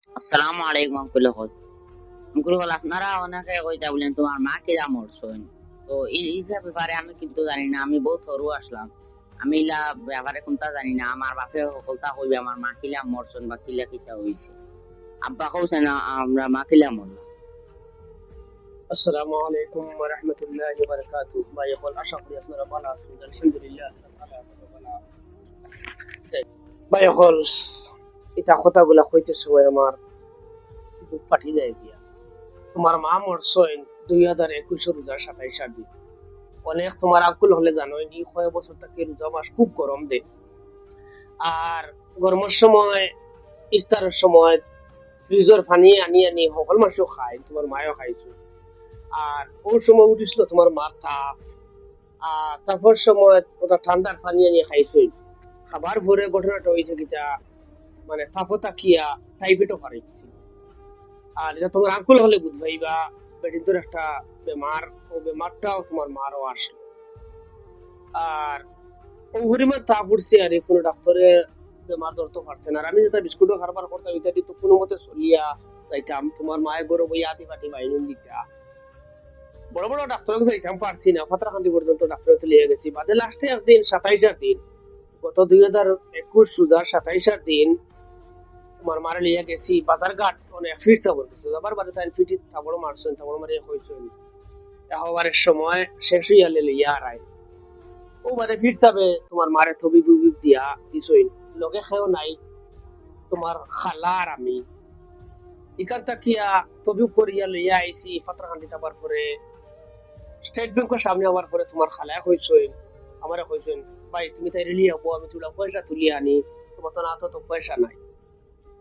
আসসালামু আলাইকুম আঙ্কুল হল। আঙ্কুল হল আপনারা অনেকে কইতা বলেন তোমার মা কিরা মরছেন। তো এই ব্যাপারে আমি কিন্তু জানি না, আমি বহুত সরু আসলাম। আমি ইলা ব্যাপারে কোনটা জানি না। আমার বাপে সকলটা কইবে আমার মা কিলা মরছেন বা কিলা কিতা হইছে। আব্বা কইছে না আমরা মা কিলা মরলাম। السلام عليكم ورحمة الله وبركاته. ما يقول أشرف يسمى ربنا الحمد لله تعالى ربنا. ما يقول إذا خطأ ولا خويت سوى مار পাঠিয়ে যায় দিয়া তোমার মা মরছেন 2021 রোজার 27 দিন। অনেক তোমার আকুল হলে জানোই নি কয় বছর থেকে রোজা মাস খুব গরম দেয়। আর গরমের সময় ইফতারের সময় ফ্রিজের পানি আনি আনি সকল মানুষও খায়, তোমার মায়ও খাইছো। আর ওই সময় উঠিছিল তোমার মার তাপ, আর তারপর সময় ওটা ঠান্ডার পানি আনিয়ে খাইছই। খাবার ভরে ঘটনাটা হয়েছে কিটা মানে তাপও তাকিয়া টাইফয়েডও হারাইছি। আর এটা তোমার আঙ্কুল হলে বুঝবাই বা বেডিন্তর একটা বেমার, ও বেমারটাও তোমার মারও আসলো। আর ও হরিমার তাপ উঠছে আর কোনো ডাক্তারে বেমার ধরতে পারছে না। আর আমি যেটা বিস্কুটও খাবার করতাম ইত্যাদি তো কোনো মতে চলিয়া যাইতাম। তোমার মায়ের গরু বই আদি পাটি বাইনুন দিতা, বড় বড় ডাক্তার যাইতাম পারছি না, ফাতরাকান্দি পর্যন্ত ডাক্তার চলিয়ে গেছি। বাদে লাস্টে একদিন 27 দিন, গত 2021 রোজার 27 দিন তোমার মারা লিয়া গেছি বাজার ঘাট অনেক ফিট চাবর গেছে। আবার বাড়ি তাই ফিটি তাবড় মারছেন, তাবড় মারিয়ে হয়েছেন এহবারের সময় শেষ হইয়া লিয়া আড়াই। ও বাদে ফিট চাবে তোমার মারে থবি বুবি দিয়া দিছইন, লগে খেয়েও নাই তোমার খালা আর আমি। এখান তাকিয়া তবি করিয়া লইয়া আইসি ফাতরাকান্দি তাবার পরে স্টেট ব্যাংকের সামনে আমার পরে তোমার খালায় হয়েছেন, আমারে হয়েছেন ভাই তুমি তাই রেলি হবো, আমি তুলা পয়সা তুলিয়ে আনি, তোমার তো না তো পয়সা নাই।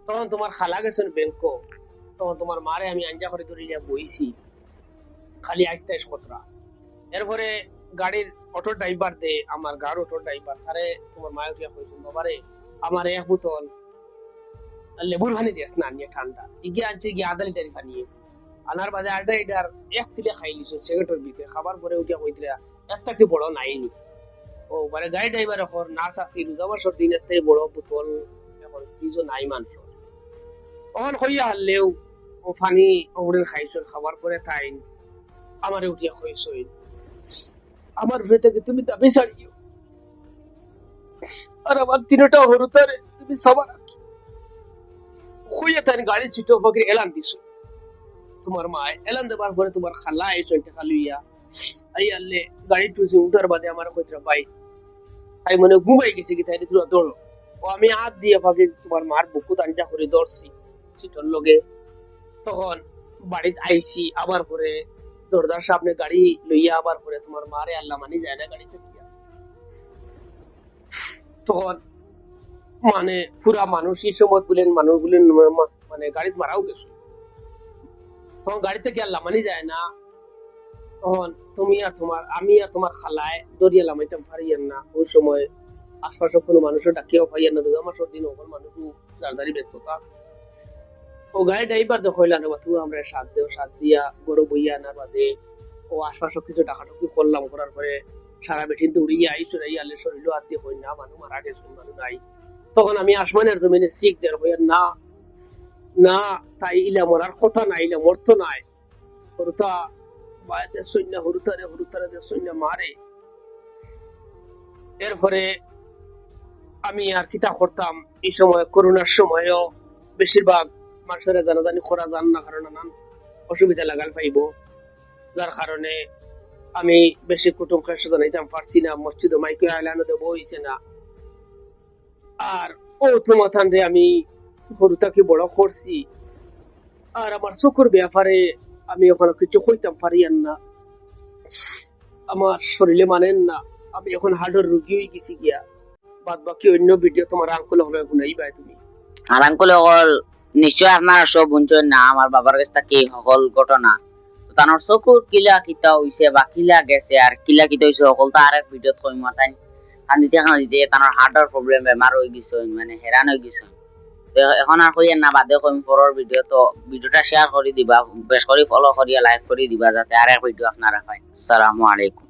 তখন তোমার খালা গেছেন ব্যাংক, তখন তোমার মারে আমি আঞ্জা করে ধরে বইছি খালি 28 কতরা। এরপরে গাড়ির অটো ড্রাইভার দে, আমার গাড় অটো ড্রাইভার তারে তোমার মায়ের উঠিয়া কইছেন বাবারে আমার এক বোতল লেবুর পানি দিস না নিয়ে ঠান্ডা ইগে আনছে গিয়ে আধা লিটার পানি আনার বাদে আড্ডা এটার এক তিলে খাই লিছো সিগারেটের ভিতরে। খাবার পরে উঠিয়া কইতরা একটা কি বড় নাইনি। ও মানে গাড়ি ড্রাইভার এখন নার্স আসি রোজা মাসের দিন একটাই বড় বোতল এখন কিছু নাই মানুষ তখন হইয়া হারলেও ও পানি ওগুলো খাইছো। খাবার পরে টাইম আমারে উঠিয়া কইছই আমার উপরে থেকে তুমি দাবি ছাড়িও, আর আমার তিনটা হরুতারে তুমি সবার হইয়া তাই গাড়ি ছিটো বকরি এলান দিছো। তোমার মা এলান দেবার পরে তোমার খালা আইছো টাকা লইয়া আই আল্লে গাড়ি টুসি উঠার বাদে আমার কইতরা ভাই তাই মনে ঘুমাই গেছে কি তাই তুই দৌড়ো। ও আমি হাত দিয়ে পাখি তোমার মার বুকুত আঞ্জা করে দৌড়ছি সিটর লগে। তখন বাড়িতে আইসি আবার পরে দরজার সামনে গাড়ি লইয়া আবার পরে তোমার মারে আল্লাহ মানি যায় না গাড়িতে দিয়া। তখন মানে পুরা মানুষ এই সময় বলেন মানুষ বলেন মানে গাড়িতে মারাও গেছে। তখন গাড়িতে কি আল্লাহ মানি যায় না। তখন তুমি আর তোমার আমি আর তোমার খালায় দরিয়া লামাইতাম পারিয়েন না। ওই সময় আশপাশে কোনো মানুষও ডাকিয়াও পাইয়েন না। রোজা মাসের দিন ওখানে মানুষ দাঁড়াদারি ব্যস্ততা। ও গাড়ি ড্রাইভার তো হইলাম না তুই আমরা সাত দিয়া গরু বইয়া আনার বাদে ও আশপাশে কিছু ডাকাডুকি করলাম, করার পরে সারা বেঠিন দৌড়িয়ে আইসো আলে শরীর হাত দিয়ে হই না মানুষ মারা গেছে মানুষ নাই। তখন আমি আসমানের জমিনে শিখ দের হইয়া না না তাই ইলা মরার কথা নাই, ইলা মরতো নাই হরুতা বায়াতে সৈন্য হরুতারে সৈন্য মারে। এরপরে আমি আর কিতা করতাম এই সময় করোনার সময়ও বেশিরভাগ মানুষের জানাজানি করা যান না, কারণ নানান অসুবিধা লাগাল পাইব, যার কারণে আমি বেশি কুটুম খাস জানাইতাম পারছি না। মসজিদ মাইকে আইলানো দেবো হইছে না। আর ও তোমার রে আমি হরুতাকে বড় করছি। আর আমার চকুর ব্যাপারে আমি ওখানে কিছু কইতাম পারি না, আমার শরীরে মানেন না। আমি এখন হার্টের রোগী হয়ে গেছি গিয়া। বাদ বাকি অন্য ভিডিও তোমার আঙ্কুল হবে শুনাই ভাই তুমি। আর আঙ্কুল হল নিশ্চয় আপনারা সব বুঝছেন না আমার বাবার কাছ থেকে সকল ঘটনা। তানোর চকুর কিলা কিতা হইছে বা কিলা গেছে আর কিলা কিতা হইছে সকল তো আরেক ভিডিওত কইম। তাই কান্দিতে তানোর হার্টের প্রবলেম বেমার হয়ে গেছে, মানে হেরান হয়ে গেছে। তো এখন আর কইয়েন না, বাদে কইম পরের ভিডিও। তো ভিডিওটা শেয়ার করে দিবা, বেশ করে ফলো করিয়া লাইক করে দিবা যাতে আরেক ভিডিও আপনারা পাই। আসসালামু আলাইকুম।